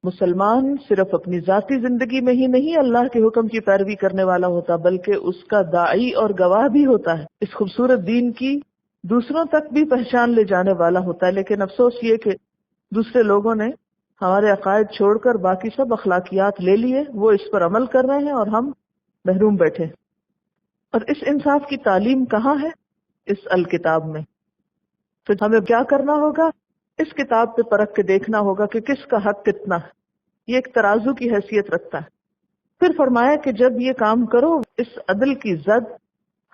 مسلمان صرف اپنی ذاتی زندگی میں ہی نہیں اللہ کے حکم کی پیروی کرنے والا ہوتا، بلکہ اس کا داعی اور گواہ بھی ہوتا ہے، اس خوبصورت دین کی دوسروں تک بھی پہچان لے جانے والا ہوتا ہے۔ لیکن افسوس یہ کہ دوسرے لوگوں نے ہمارے عقائد چھوڑ کر باقی سب اخلاقیات لے لیے، وہ اس پر عمل کر رہے ہیں اور ہم محروم بیٹھے۔ اور اس انصاف کی تعلیم کہاں ہے؟ اس الکتاب میں۔ تو ہمیں کیا کرنا ہوگا؟ اس کتاب پہ پرکھ کے دیکھنا ہوگا کہ کس کا حق کتنا ہے، یہ ایک ترازو کی حیثیت رکھتا ہے۔ پھر فرمایا کہ جب یہ کام کرو، اس عدل کی زد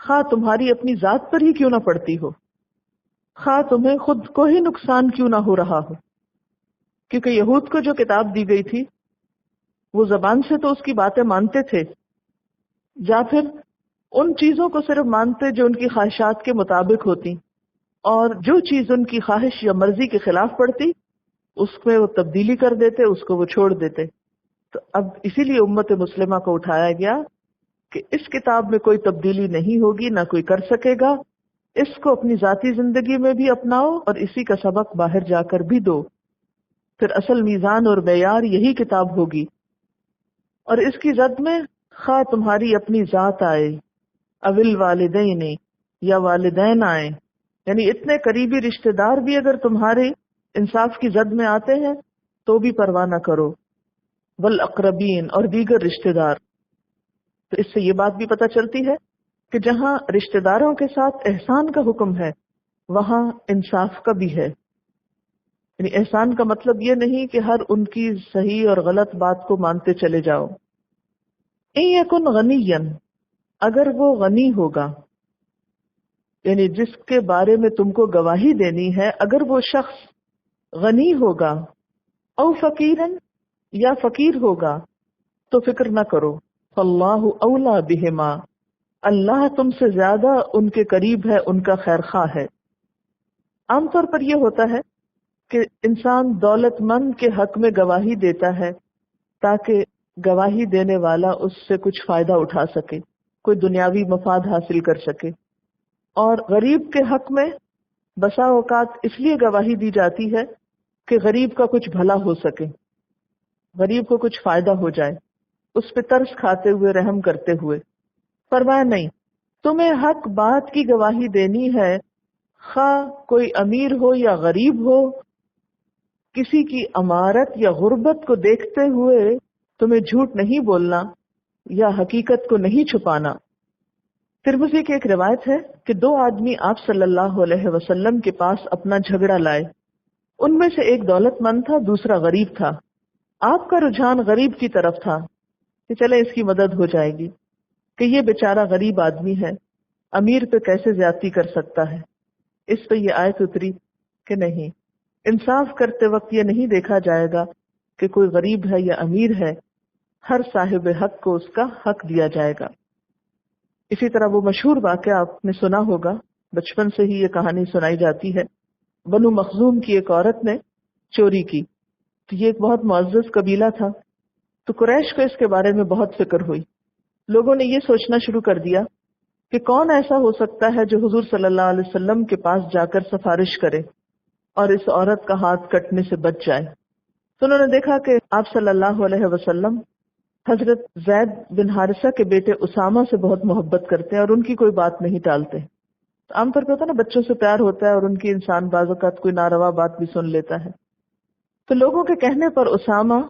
خواہ تمہاری اپنی ذات پر ہی کیوں نہ پڑتی ہو، خواہ تمہیں خود کو ہی نقصان کیوں نہ ہو رہا ہو، کیونکہ یہود کو جو کتاب دی گئی تھی وہ زبان سے تو اس کی باتیں مانتے تھے، یا پھر ان چیزوں کو صرف مانتے جو ان کی خواہشات کے مطابق ہوتی، اور جو چیز ان کی خواہش یا مرضی کے خلاف پڑتی اس میں وہ تبدیلی کر دیتے، اس کو وہ چھوڑ دیتے۔ تو اب اسی لیے امت مسلمہ کو اٹھایا گیا کہ اس کتاب میں کوئی تبدیلی نہیں ہوگی، نہ کوئی کر سکے گا، اس کو اپنی ذاتی زندگی میں بھی اپناؤ اور اسی کا سبق باہر جا کر بھی دو۔ پھر اصل میزان اور معیار یہی کتاب ہوگی، اور اس کی زد میں خواہ تمہاری اپنی ذات آئے، اول والدین یا والدین آئے، یعنی اتنے قریبی رشتہ دار بھی اگر تمہارے انصاف کی زد میں آتے ہیں تو بھی پرواہ نہ کرو، والاقربین اور دیگر رشتہ دار۔ تو اس سے یہ بات بھی پتہ چلتی ہے کہ جہاں رشتہ داروں کے ساتھ احسان کا حکم ہے وہاں انصاف کا بھی ہے۔ یعنی احسان کا مطلب یہ نہیں کہ ہر ان کی صحیح اور غلط بات کو مانتے چلے جاؤ۔ ان یکن غنیا، اگر وہ غنی ہوگا، یعنی جس کے بارے میں تم کو گواہی دینی ہے، اگر وہ شخص غنی ہوگا، او فقیرن یا فقیر ہوگا، تو فکر نہ کرو، فاللہ اولا بہما، اللہ تم سے زیادہ ان کے قریب ہے، ان کا خیر خواہ ہے۔ عام طور پر یہ ہوتا ہے کہ انسان دولت مند کے حق میں گواہی دیتا ہے تاکہ گواہی دینے والا اس سے کچھ فائدہ اٹھا سکے، کوئی دنیاوی مفاد حاصل کر سکے، اور غریب کے حق میں بسا اوقات اس لیے گواہی دی جاتی ہے کہ غریب کا کچھ بھلا ہو سکے، غریب کو کچھ فائدہ ہو جائے، اس پہ ترس کھاتے ہوئے، رحم کرتے ہوئے۔ فرمایا نہیں، تمہیں حق بات کی گواہی دینی ہے، خواہ کوئی امیر ہو یا غریب ہو، کسی کی امارت یا غربت کو دیکھتے ہوئے تمہیں جھوٹ نہیں بولنا یا حقیقت کو نہیں چھپانا۔ ترمذی کی ایک روایت ہے کہ دو آدمی آپ صلی اللہ علیہ وسلم کے پاس اپنا جھگڑا لائے، ان میں سے ایک دولت مند تھا، دوسرا غریب تھا۔ آپ کا رجحان غریب کی طرف تھا کہ چلے اس کی مدد ہو جائے گی، کہ یہ بیچارہ غریب آدمی ہے، امیر پہ کیسے زیادتی کر سکتا ہے۔ اس پہ یہ آیت اتری کہ نہیں، انصاف کرتے وقت یہ نہیں دیکھا جائے گا کہ کوئی غریب ہے یا امیر ہے، ہر صاحب حق کو اس کا حق دیا جائے گا۔ اسی طرح وہ مشہور واقعہ آپ نے سنا ہوگا، بچپن سے ہی یہ کہانی سنائی جاتی ہے، بنو مخزوم کی ایک عورت نے چوری کی، تو یہ ایک بہت معزز قبیلہ تھا، تو قریش کو اس کے بارے میں بہت فکر ہوئی۔ لوگوں نے یہ سوچنا شروع کر دیا کہ کون ایسا ہو سکتا ہے جو حضور صلی اللہ علیہ وسلم کے پاس جا کر سفارش کرے اور اس عورت کا ہاتھ کٹنے سے بچ جائے۔ تو انہوں نے دیکھا کہ آپ صلی اللہ علیہ وسلم حضرت زید بن حارثہ کے بیٹے اسامہ سے بہت محبت کرتے ہیں اور ان کی کوئی بات نہیں ٹالتے۔ تو عام طور پہ ہوتا ہے نا، بچوں سے پیار ہوتا ہے اور ان کی انسان بعض اوقات کوئی ناروا بات بھی سن لیتا ہے۔ تو لوگوں کے کہنے پر اسامہ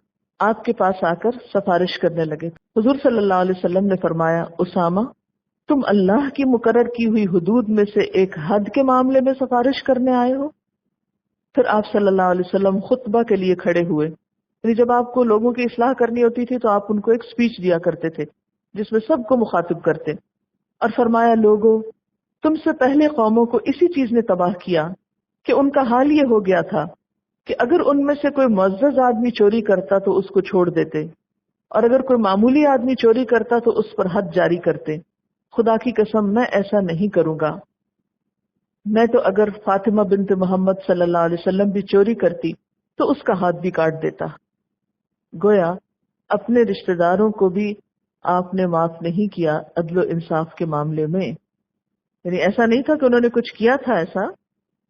آپ کے پاس آ کر سفارش کرنے لگے۔ حضور صلی اللہ علیہ وسلم نے فرمایا، اسامہ تم اللہ کی مقرر کی ہوئی حدود میں سے ایک حد کے معاملے میں سفارش کرنے آئے ہو؟ پھر آپ صلی اللہ علیہ وسلم خطبہ کے لیے کھڑے ہوئے، یعنی جب آپ کو لوگوں کی اصلاح کرنی ہوتی تھی تو آپ ان کو ایک سپیچ دیا کرتے تھے جس میں سب کو مخاطب کرتے، اور فرمایا، لوگوں تم سے پہلے قوموں کو اسی چیز نے تباہ کیا کہ ان کا حال یہ ہو گیا تھا کہ اگر ان میں سے کوئی معزز آدمی چوری کرتا تو اس کو چھوڑ دیتے، اور اگر کوئی معمولی آدمی چوری کرتا تو اس پر حد جاری کرتے۔ خدا کی قسم میں ایسا نہیں کروں گا، میں تو اگر فاطمہ بنت محمد صلی اللہ علیہ وسلم بھی چوری کرتی تو اس کا ہاتھ بھی کاٹ دیتا۔ گویا اپنے رشتہ داروں کو بھی آپ نے معاف نہیں کیا عدل و انصاف کے معاملے میں۔ یعنی ایسا نہیں تھا کہ انہوں نے کچھ کیا تھا ایسا،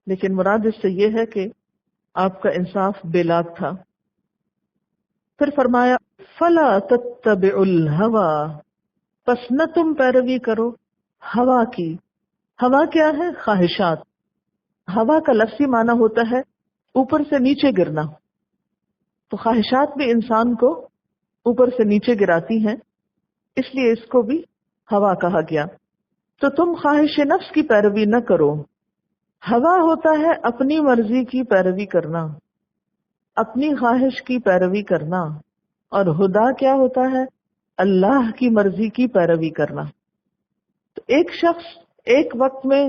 لیکن مراد اس سے یہ ہے کہ آپ کا انصاف بے لاگ تھا۔ پھر فرمایا فلا تتبعوا الهوى، پس نہ تم پیروی کرو ہوا کی. ہوا کیا ہے؟ خواہشات. ہوا کا لفظی معنی ہوتا ہے اوپر سے نیچے گرنا. تو خواہشات بھی انسان کو اوپر سے نیچے گراتی ہیں، اس لیے اس کو بھی ہوا کہا گیا. تو تم خواہش نفس کی پیروی نہ کرو. ہوا ہوتا ہے اپنی مرضی کی پیروی کرنا، اپنی خواہش کی پیروی کرنا، اور ہدا کیا ہوتا ہے؟ اللہ کی مرضی کی پیروی کرنا. تو ایک شخص ایک وقت میں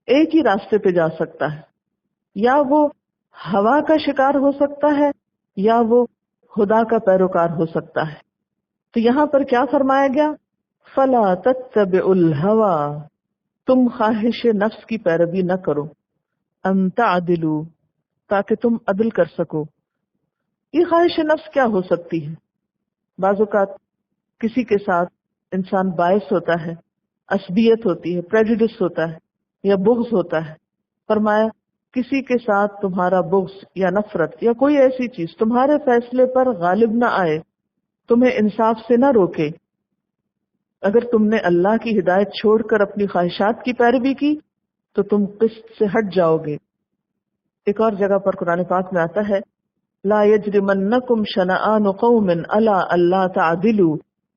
ایک ہی راستے پہ جا سکتا ہے، یا وہ ہوا کا شکار ہو سکتا ہے یا وہ خدا کا پیروکار ہو سکتا ہے. تو یہاں پر کیا فرمایا گیا؟ فلا تتبعوا الهوى، تم خواہش نفس کی پیروی نہ کرو. ان تعدلوا، تاکہ تم عدل کر سکو. یہ خواہش نفس کیا ہو سکتی ہے؟ بعض اوقات کسی کے ساتھ انسان باعث ہوتا ہے، عصبیت ہوتی ہے، پریجوڈس ہوتا ہے یا بغض ہوتا ہے. فرمایا کسی کے ساتھ تمہارا بغض یا نفرت یا کوئی ایسی چیز تمہارے فیصلے پر غالب نہ آئے، تمہیں انصاف سے نہ روکے. اگر تم نے اللہ کی ہدایت چھوڑ کر اپنی خواہشات کی پیروی کی تو تم قسط سے ہٹ جاؤ گے. ایک اور جگہ پر قرآن پاک میں آتا ہے لا یجرمنکم شنآن قوم علی الا تعدلوا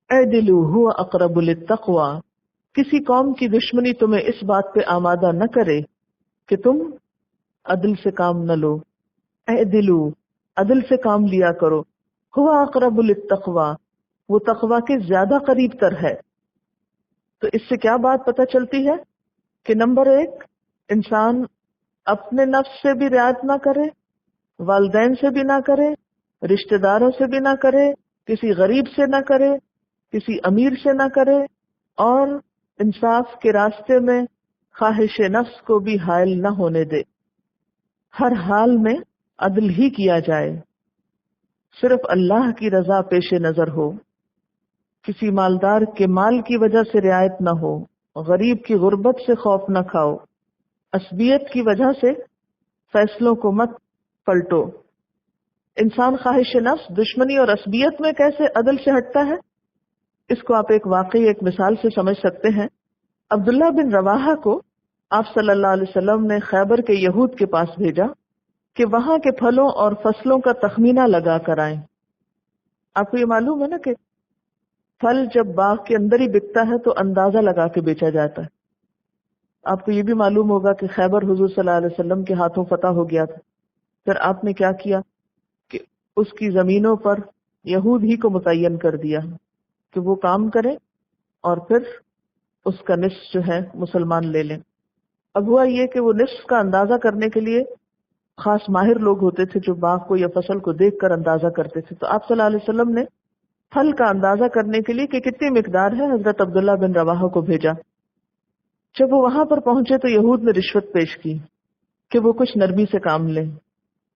اعدلوا هو اقرب للتقوی. کسی قوم کی دشمنی تمہیں اس بات پہ آمادہ نہ کرے کہ تم عدل سے کام نہ لو. اعدلوا، عدل سے کام لیا کرو. هو اقرب للتقوی، وہ تقوی کے زیادہ قریب تر ہے. تو اس سے کیا بات پتہ چلتی ہے کہ نمبر ایک، انسان اپنے نفس سے بھی رعایت نہ کرے، والدین سے بھی نہ کرے، رشتہ داروں سے بھی نہ کرے، کسی غریب سے نہ کرے، کسی امیر سے نہ کرے، اور انصاف کے راستے میں خواہش نفس کو بھی حائل نہ ہونے دے. ہر حال میں عدل ہی کیا جائے، صرف اللہ کی رضا پیش نظر ہو. کسی مالدار کے مال کی وجہ سے رعایت نہ ہو، غریب کی غربت سے خوف نہ کھاؤ، عصبیت کی وجہ سے فیصلوں کو مت پلٹو. انسان خواہش نفس، دشمنی اور عصبیت میں کیسے عدل سے ہٹتا ہے، اس کو آپ ایک واقعی، ایک مثال سے سمجھ سکتے ہیں. عبداللہ بن رواحہ کو آپ صلی اللہ علیہ وسلم نے خیبر کے یہود کے پاس بھیجا کہ وہاں کے پھلوں اور فصلوں کا تخمینہ لگا کر آئیں. آپ کو یہ معلوم ہے نا کہ پھل جب باغ کے اندر ہی بکتا ہے تو اندازہ لگا کے بیچا جاتا ہے. آپ کو یہ بھی معلوم ہوگا کہ خیبر حضور صلی اللہ علیہ وسلم کے ہاتھوں فتح ہو گیا تھا. پھر آپ نے کیا کیا کہ اس کی زمینوں پر یہود ہی کو متعین کر دیا کہ وہ کام کریں اور پھر اس کا نصف جو ہے مسلمان لے لیں. اب ہوا یہ کہ وہ نصف کا اندازہ کرنے کے لیے خاص ماہر لوگ ہوتے تھے جو باغ کو یا فصل کو دیکھ کر اندازہ کرتے تھے. تو آپ صلی اللہ علیہ وسلم نے پھل کا اندازہ کرنے کے لیے کہ کتنی مقدار ہے حضرت عبداللہ بن رواحہ کو بھیجا. جب وہ وہاں پر پہنچے تو یہود نے رشوت پیش کی کہ وہ کچھ نرمی سے کام لیں.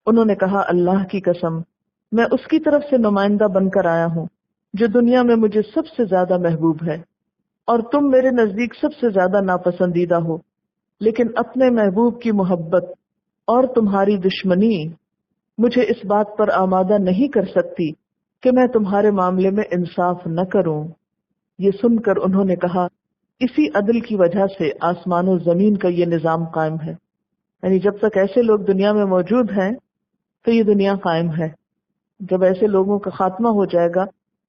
انہوں نے کہا اللہ کی قسم میں اس کی طرف سے نمائندہ بن کر آیا ہوں جو دنیا میں مجھے سب سے زیادہ محبوب ہے، اور تم میرے نزدیک سب سے زیادہ ناپسندیدہ ہو، لیکن اپنے محبوب کی محبت اور تمہاری دشمنی مجھے اس بات پر آمادہ نہیں کر سکتی کہ میں تمہارے معاملے میں انصاف نہ کروں. یہ سن کر انہوں نے کہا اسی عدل کی وجہ سے آسمان و زمین کا یہ نظام قائم ہے. یعنی جب تک ایسے لوگ دنیا میں موجود ہیں تو یہ دنیا قائم ہے. جب ایسے لوگوں کا خاتمہ ہو جائے گا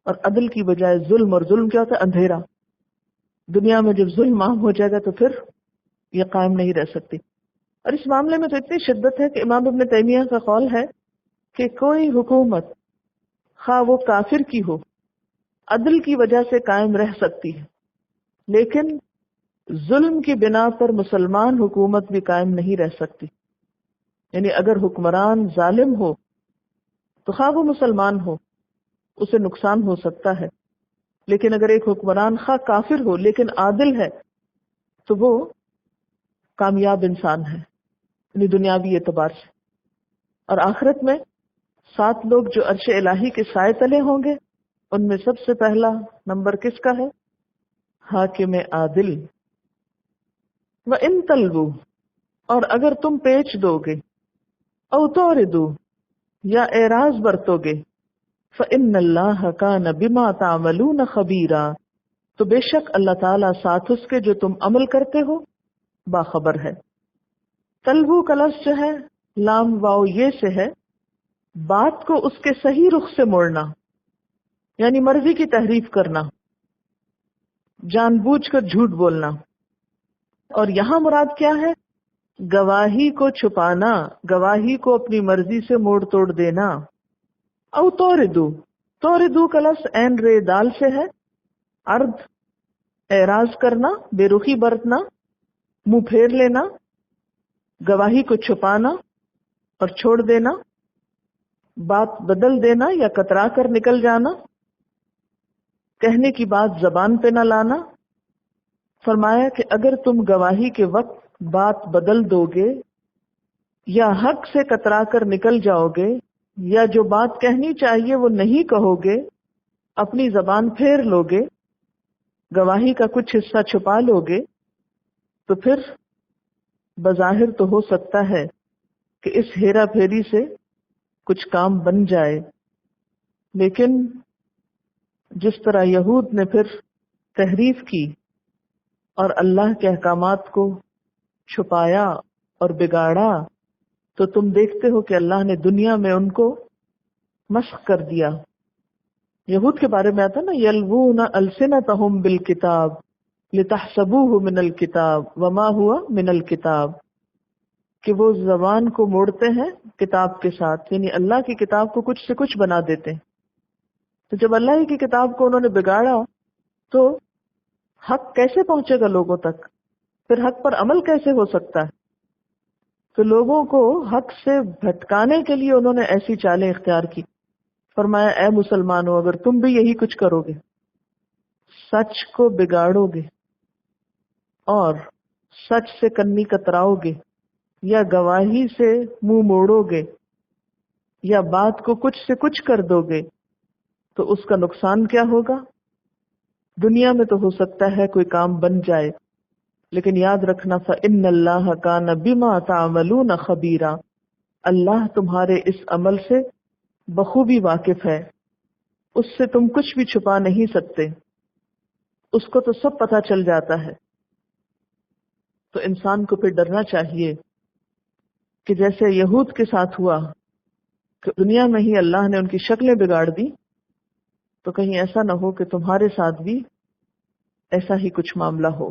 اور عدل کی بجائے ظلم، اور ظلم کیا ہوتا ہے؟ اندھیرا. دنیا میں جب ظلم عام ہو جائے گا تو پھر یہ قائم نہیں رہ سکتی. اور اس معاملے میں تو اتنی شدت ہے کہ امام ابن تیمیہ کا قول ہے کہ کوئی حکومت خواہ وہ کافر کی ہو عدل کی وجہ سے قائم رہ سکتی ہے، لیکن ظلم کی بنا پر مسلمان حکومت بھی قائم نہیں رہ سکتی. یعنی اگر حکمران ظالم ہو تو خواہ وہ مسلمان ہو اسے نقصان ہو سکتا ہے، لیکن اگر ایک حکمران خواہ کافر ہو لیکن عادل ہے تو وہ کامیاب انسان ہے، یعنی دنیاوی اعتبار سے. اور آخرت میں 7 لوگ جو عرش الہی کے سائے تلے ہوں گے، ان میں سب سے پہلا نمبر کس کا ہے؟ حاکم عادل. وَإِن تَلْوُوا، اور اگر تم پیچ دو گے، او توردو، یا اعراض برتو گے، فإن اللہ کان بما تعملون خبیرا، تو بے شک اللہ تعالیٰ ساتھ اس کے جو تم عمل کرتے ہو باخبر ہے۔ تلوو کا لفظ جو ہے لام واو یہ سے ہے، بات کو اس کے صحیح رخ سے موڑنا، یعنی مرضی کی تحریف کرنا، جان بوجھ کر جھوٹ بولنا۔ اور یہاں مراد کیا ہے؟ گواہی کو چھپانا، گواہی کو اپنی مرضی سے موڑ توڑ دینا۔ او توردو کا لفظ عین رے دال سے ہے، عرض اعراض کرنا، بے رخی برتنا، منہ پھیر لینا، گواہی کو چھپانا اور چھوڑ دینا، بات بدل دینا یا کترا کر نکل جانا، کہنے کی بات زبان پہ نہ لانا۔ فرمایا کہ اگر تم گواہی کے وقت بات بدل دو گے یا حق سے کترا کر نکل جاؤ گے یا جو بات کہنی چاہیے وہ نہیں کہو گے، اپنی زبان پھیر لو گے، گواہی کا کچھ حصہ چھپا لو گے، تو پھر بظاہر تو ہو سکتا ہے کہ اس ہیرا پھیری سے کچھ کام بن جائے، لیکن جس طرح یہود نے پھر تحریف کی اور اللہ کے احکامات کو چھپایا اور بگاڑا، تو تم دیکھتے ہو کہ اللہ نے دنیا میں ان کو مسخ کر دیا۔ یہود کے بارے میں آتا نا، یلوون السنتہم بالکتاب لتحسبوہ من الکتاب وما ہوا من الکتاب، کہ وہ زبان کو موڑتے ہیں کتاب کے ساتھ، یعنی اللہ کی کتاب کو کچھ سے کچھ بنا دیتے ہیں۔ تو جب اللہ ہی کی کتاب کو انہوں نے بگاڑا تو حق کیسے پہنچے گا لوگوں تک؟ پھر حق پر عمل کیسے ہو سکتا ہے؟ تو لوگوں کو حق سے بھٹکانے کے لیے انہوں نے ایسی چالیں اختیار کی۔ فرمایا اے مسلمانوں، اگر تم بھی یہی کچھ کرو گے، سچ کو بگاڑو گے اور سچ سے کنی کتراؤ گے یا گواہی سے منہ موڑو گے یا بات کو کچھ سے کچھ کر دو گے، تو اس کا نقصان کیا ہوگا؟ دنیا میں تو ہو سکتا ہے کوئی کام بن جائے، لیکن یاد رکھنا فَإِنَّ اللَّهَ كَانَ بِمَا تَعْمَلُونَ خَبِيرًا، اللہ تمہارے اس عمل سے بخوبی واقف ہے، اس سے تم کچھ بھی چھپا نہیں سکتے، اس کو تو سب پتہ چل جاتا ہے۔ تو انسان کو پھر ڈرنا چاہیے کہ جیسے یہود کے ساتھ ہوا کہ دنیا میں ہی اللہ نے ان کی شکلیں بگاڑ دی، تو کہیں ایسا نہ ہو کہ تمہارے ساتھ بھی ایسا ہی کچھ معاملہ ہو۔